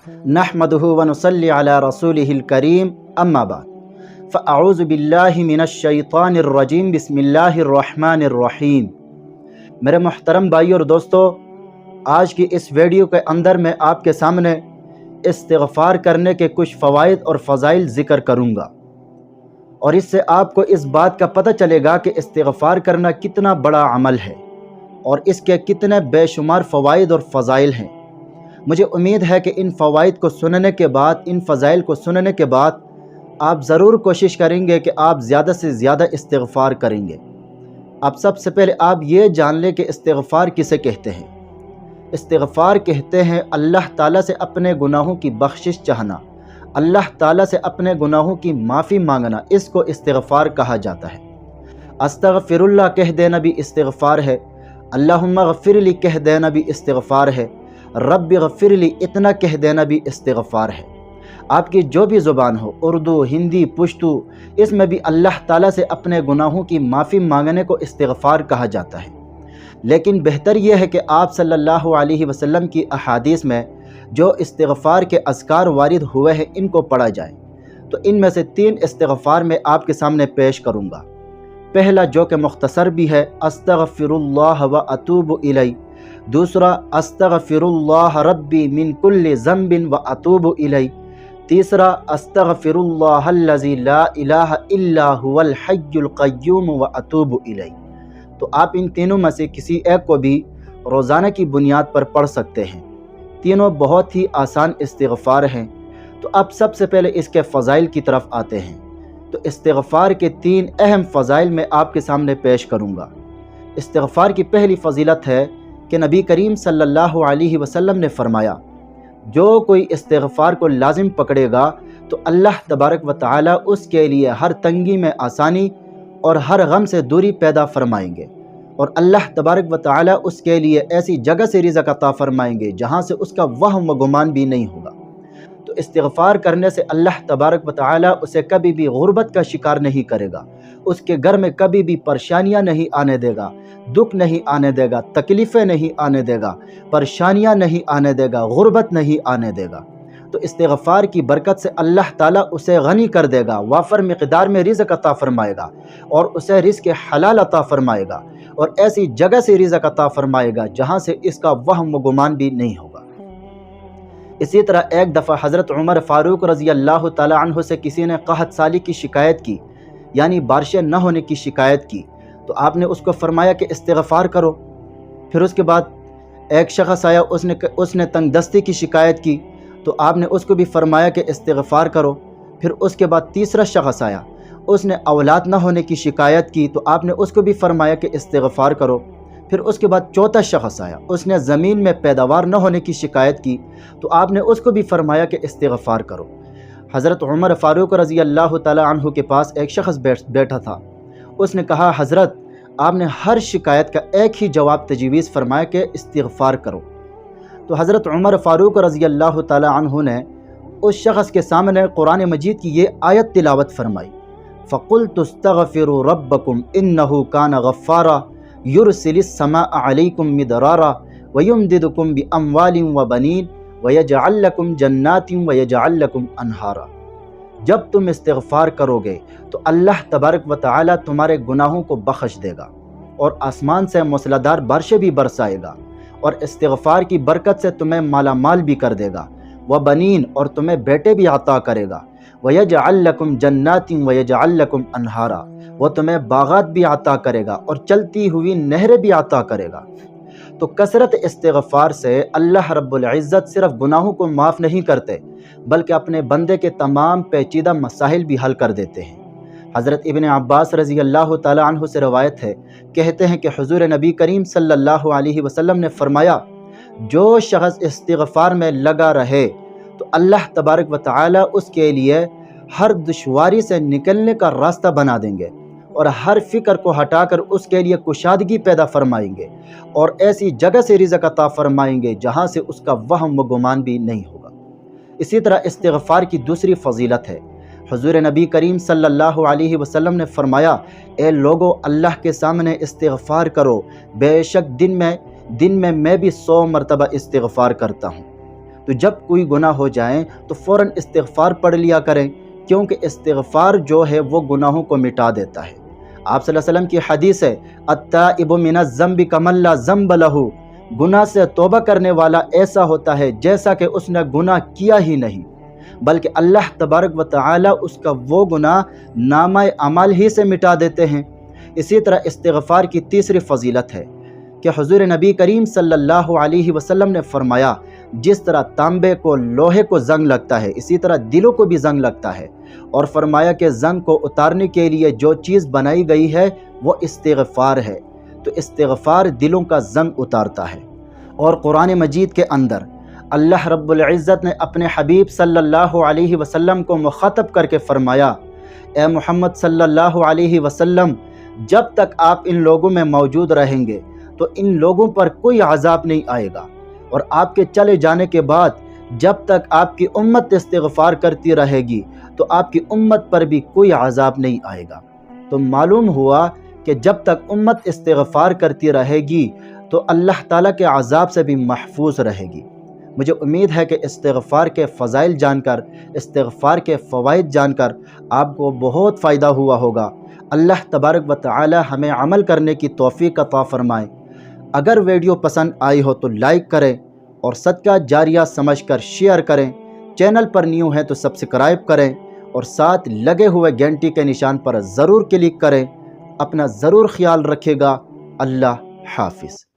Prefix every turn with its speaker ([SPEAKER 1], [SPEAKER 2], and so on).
[SPEAKER 1] नहमदुहु व नुसल्ली अला रसूलिहिल करीम अम्मा बाद फ़अऊज़ु बिल्लाहि मिनश शैतानिर रजीम बिस्मिल्लाहिर रहमानिर रहीम। मेरे मोहतरम भाई और दोस्तों, आज की इस वीडियो के अंदर मैं आपके सामने इस्तिग़फ़ार करने के कुछ फ़वाइद और फ़ज़ाइल ज़िक्र करूँगा, और इससे आपको इस बात का पता चलेगा कि इस्तिग़फ़ार करना कितना बड़ा अमल है और इसके कितने बेशुमार फ़वाइद और फ़ज़ाइल हैं। मुझे उम्मीद है कि इन फ़वाइद को सुनने के बाद, इन फ़ज़ाइल को सुनने के बाद आप ज़रूर कोशिश करेंगे कि आप ज़्यादा से ज़्यादा इस्तिग़फ़ार करेंगे। अब सबसे पहले आप ये जान लें कि इस्तिग़फ़ार किसे कहते हैं। इस्तिग़फ़ार कहते हैं अल्लाह ताला से अपने गुनाहों की बख्शिश चाहना, अल्लाह ताला से अपने गुनाहों की माफ़ी मांगना, इसको इस्तिग़फ़ार कहा जाता है। अस्तग़फ़िरुल्लाह कह देना भी इस्तिग़फ़ार है, अल्लाहुम्मा ग़फ़िरली कह देना भी इस्तिग़फ़ार है, रब्बि ग़फ़िरली इतना कह देना भी इस्तिग़फ़ार है। आपकी जो भी ज़ुबान हो, उर्दू, हिंदी, पुश्तू, इसमें भी अल्लाह ताला से अपने गुनाहों की माफ़ी मांगने को इस्तिग़फ़ार कहा जाता है। लेकिन बेहतर यह है कि आप सल्लल्लाहु अलैहि वसल्लम की अहादीस में जो इस्तिग़फ़ार के अज़कार वारिद हुए हैं इनको पढ़ा जाए। तो इनमें से 3 इस्तिग़फ़ार मैं आपके सामने पेश करूँगा। पहला जो कि मुख्तसर भी है, अस्तग़फ़िरुल्लाह व अतूबु इलैह। दूसरा, अस्तग़फ़िरुल्लाह रब्बी मिन कुल्लि ज़ंबिन व अतूबु इलैह। तीसरा, अस्तग़फ़िरुल्लाहल्लज़ी ला इलाहा इल्ला हुवल हय्युल क़य्यूम व अतूबु इलैह। तो आप इन तीनों में से किसी एक को भी रोज़ाना की बुनियाद पर पढ़ सकते हैं। तीनों बहुत ही आसान इस्तिग़फ़ार हैं। तो अब सबसे पहले इसके फ़ज़ाइल की तरफ आते हैं। तो इस्तिग़फ़ार के 3 अहम फ़ज़ाइल मैं आपके सामने पेश करूँगा। इस्तिग़फ़ार की पहली फ़जीलत है कि नबी करीम सल्लल्लाहु अलैहि वसल्लम ने फ़रमाया, जो कोई इस्तिग़फ़ार को लाजिम पकड़ेगा तो अल्लाह तबारक व तआला उसके लिए हर तंगी में आसानी और हर गम से दूरी पैदा फरमाएंगे, और अल्लाह तबारक व तआला उसके लिए ऐसी जगह से रिज़्क़ अता फरमाएंगे जहाँ से उसका वहम व गुमान भी नहीं होगा। तो इस्तिग़फ़ार करने से अल्लाह तबारक व तआला उसे कभी भी गुर्बत का शिकार नहीं करेगा, उसके घर में कभी भी परेशानियाँ नहीं आने देगा, दुख नहीं आने देगा, तकलीफ़ें नहीं आने देगा, परेशानियाँ नहीं आने देगा, गुर्बत नहीं आने देगा। तो इस्तिग़फ़ार की बरकत से अल्लाह ताला उसे गनी कर देगा, वाफ़र मिक़दार में रिज़्क़ अता फ़रमाएगा, और उसे रिज़्क़ हलाल अता फ़रमाएगा, और ऐसी जगह से रिज़्क़ अता फ़रमाएगा जहाँ से इसका वहम व गुमान भी नहीं होगा। इसी तरह एक दफ़ा हज़रत उमर फ़ारूक रज़ी अल्लाह ताला अन्हु से किसी ने क़हत साली की शिकायत की, यानी बारिशें न होने की शिकायत की। तो आपने उसको फ़रमाया कि इस्तिग़फ़ार करो। फिर उसके बाद एक शख़्स आया, उसने तंगदस्ती की शिकायत की, तो आपने उसको भी फ़रमाया कि इस्तिग़फ़ार करो। फिर उसके बाद तीसरा शख़्स आया, उसने औलाद न होने की शिकायत की, तो आपने उसको भी फ़रमाया कि इस्तिग़फ़ार करो। फिर उसके बाद चौथा शख़्स आया, उसने ज़मीन में पैदावार न होने की शिकायत की, तो आपने उसको भी फ़रमाया कि इस्तिग़फ़ार करो। हज़रत उमर फ़ारूक रज़ी अल्लाह ताला अन्हु के पास एक शख़्स बैठा था। उसने कहा, हज़रत, आपने हर शिकायत का एक ही जवाब तजवीज़ फ़रमाया कि इस्तिग़फ़ार करो। तो हज़रत उमर फ़ारूक रज़ी अल्लाह ताला अन्हु ने उस शख़्स के सामने कुरान मजीद की ये आयत तिलावत फ़रमाई, फ़क़ुल्तु अस्तग़फ़िरू रब्बकुम इन्नहु कान गफ़्फ़ारा युरसिलिस समाअ अलैकुम मिदरारा व युमदिदुकुम बि अम्वालिन व बनीन व यजअल लकुम जन्नातिन व यजअल लकुम अनहारा। जब तुम इस्तिग़फ़ार करोगे तो अल्लाह तबारक व तआला तुम्हारे गुनाहों को बख्श देगा और आसमान से मूसलाधार बारिशें भी बरसाएगा, और इस्तिग़फ़ार की बरकत से तुम्हें माला माल भी कर देगा, व बनीन, और तुम्हें बेटे भी अता करेगा, व यजअल लकुम जन्नातिन व यजअल लकुम अनहारा, वो तुम्हें बागात भी अता करेगा और चलती हुई नहरें भी अता करेगा। तो कसरत इस्तिग़फ़ार से अल्लाह रब्बुल इज़्ज़त सिर्फ़ गुनाहों को माफ़ नहीं करते, बल्कि अपने बंदे के तमाम पेचीदा मसाइल भी हल कर देते हैं। हज़रत इब्न अब्बास रज़ी अल्लाह ताला अन्हु से रवायत है, कहते हैं कि हुज़ूर नबी करीम सल्लल्लाहु अलैहि वसल्लम ने फ़रमाया, जो शख़्स इस्तिग़फ़ार में लगा रहे तो अल्लाह तबारक व तआला उसके लिए हर दुश्वारी से निकलने का रास्ता बना देंगे, और हर फ़िक्र को हटाकर उसके लिए कुशादगी पैदा फरमाएंगे, और ऐसी जगह से रिज़्क़ अता फरमाएंगे जहाँ से उसका वहम व गुमान भी नहीं होगा। इसी तरह इस्तिग़फ़ार की दूसरी फ़जीलत है, हुज़ूर नबी करीम सल्लल्लाहु अलैहि वसल्लम ने फ़रमाया, ए लोगो, अल्लाह के सामने इस्तिग़फ़ार करो, बेशक दिन में मैं भी 100 मरतबा इस्तिग़फ़ार करता हूँ। تو جب کوئی گناہ ہو جائیں تو فوراً استغفار پڑھ لیا کریں، کیونکہ استغفار جو ہے وہ گناہوں کو مٹا دیتا ہے۔ آپ صلی اللہ علیہ وسلم کی حدیث ہے التائب من الذنب کمن لا ذنب لہ، گناہ سے توبہ کرنے والا ایسا ہوتا ہے جیسا کہ اس نے گناہ کیا ہی نہیں، بلکہ اللہ تبارک و تعالی اس کا وہ گناہ نامہ اعمال ہی سے مٹا دیتے ہیں۔ اسی طرح استغفار کی تیسری فضیلت ہے کہ حضور نبی کریم صلی اللہ علیہ وسلم نے فرمایا جس طرح تانبے کو لوہے کو زنگ لگتا ہے اسی طرح دلوں کو بھی زنگ لگتا ہے، اور فرمایا کہ زنگ کو اتارنے کے لیے جو چیز بنائی گئی ہے وہ استغفار ہے، تو استغفار دلوں کا زنگ اتارتا ہے۔ اور قرآن مجید کے اندر اللہ رب العزت نے اپنے حبیب صلی اللہ علیہ وسلم کو مخاطب کر کے فرمایا، اے محمد صلی اللہ علیہ وسلم، جب تک آپ ان لوگوں میں موجود رہیں گے تو ان لوگوں پر کوئی عذاب نہیں آئے گا، اور آپ کے چلے جانے کے بعد جب تک آپ کی امت استغفار کرتی رہے گی تو آپ کی امت پر بھی کوئی عذاب نہیں آئے گا۔ تو معلوم ہوا کہ جب تک امت استغفار کرتی رہے گی تو اللہ تعالیٰ کے عذاب سے بھی محفوظ رہے گی۔ مجھے امید ہے کہ استغفار کے فضائل جان کر، استغفار کے فوائد جان کر آپ کو بہت فائدہ ہوا ہوگا۔ اللہ تبارک و تعالی ہمیں عمل کرنے کی توفیق عطا فرمائے۔ اگر ویڈیو پسند آئی ہو تو لائک کریں اور صدقہ جاریہ سمجھ کر شیئر کریں، چینل پر نیو ہیں تو سبسکرائب کریں، اور ساتھ لگے ہوئے گھنٹی کے نشان پر ضرور کلک کریں۔ اپنا ضرور خیال رکھیے گا۔ اللہ حافظ۔